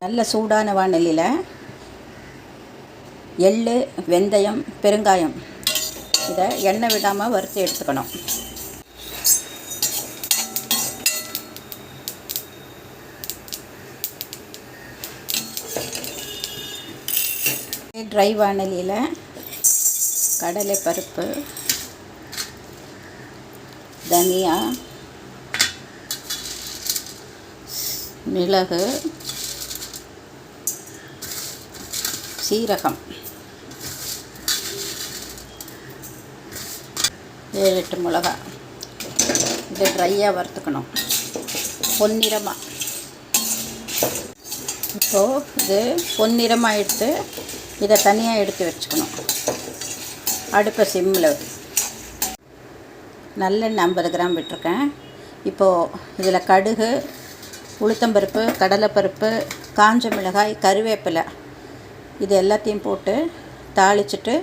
நல்ல சூடான வாணலியில் எள்ளு, வெந்தயம், பெருங்காயம் இதை எண்ணெய் விடாமல் வறுத்து எடுத்துக்கணும். ட்ரை வாணலியில் கடலை பருப்பு, தனியா, மிளகு, சீரகம், 7-8 மிளகா இதை ட்ரையாக வறுத்துக்கணும் பொன்னிறமாக. இப்போது இது பொன்னிறமாக எடுத்து இதை தனியாக எடுத்து வச்சுக்கணும். அடுப்பை சிம்மில் நல்லெண்ணெய் 50 கிராம் விட்டுருக்கேன். இப்போது இதில் கடுகு, உளுத்தம்பருப்பு, கடலைப்பருப்பு, காஞ்ச மிளகாய், கருவேப்பிலை இது எல்லாத்தையும் போட்டு தாளிச்சிட்டு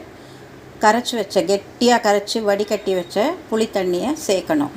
கெட்டியாக கரைச்சி வடிகட்டி வச்ச புளி தண்ணியை சேர்க்கணும்.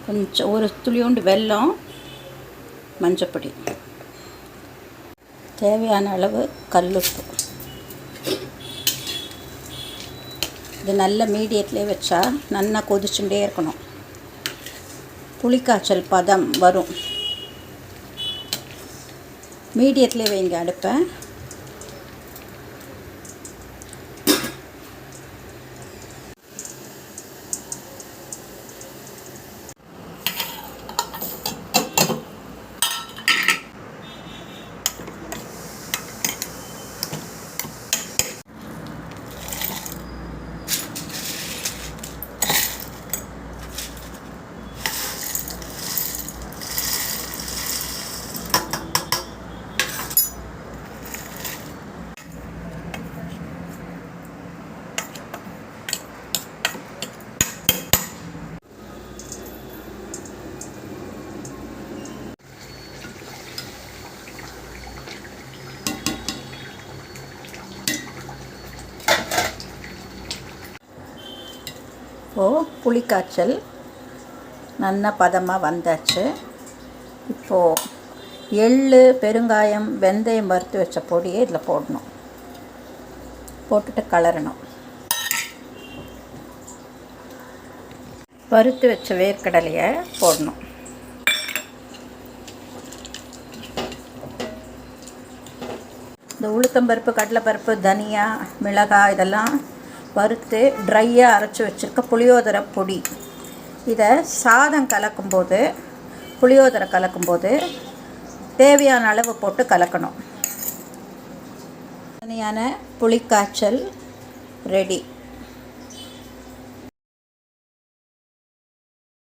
கொஞ்சம் ஒரு துளியோண்டு வெல்லம், மஞ்சப்பொடி, தேவையான அளவு கல்லுப்பு. இது நல்ல மீடியத்திலே வச்சா நல்லா கொதிச்சுட்டே இருக்கணும். புளிக்காய்ச்சல் பதம் வரும். மீடியத்திலே வைங்க அடுப்பை. இப்போது புளிக்காய்ச்சல் நல்ல பதமாக வந்தாச்சு. இப்போது எள்ளு, பெருங்காயம், வெந்தயம் வறுத்து வச்ச பொடியை இதில் போடணும். போட்டுட்டு கலரணும். வறுத்து வச்ச வேர்க்கடலையை போடணும். இந்த உளுத்தம்பருப்பு, கடலைப்பருப்பு, தனியா, மிளகாய் இதெல்லாம் வறுத்து ட்ரையாக அரைச்சி வச்சுருக்க புளியோதரை பொடி. இதை சாதம் கலக்கும்போது, புளியோதரை கலக்கும்போது தேவையான அளவு போட்டு கலக்கணும். தனியான புளிக்காய்ச்சல் ரெடி.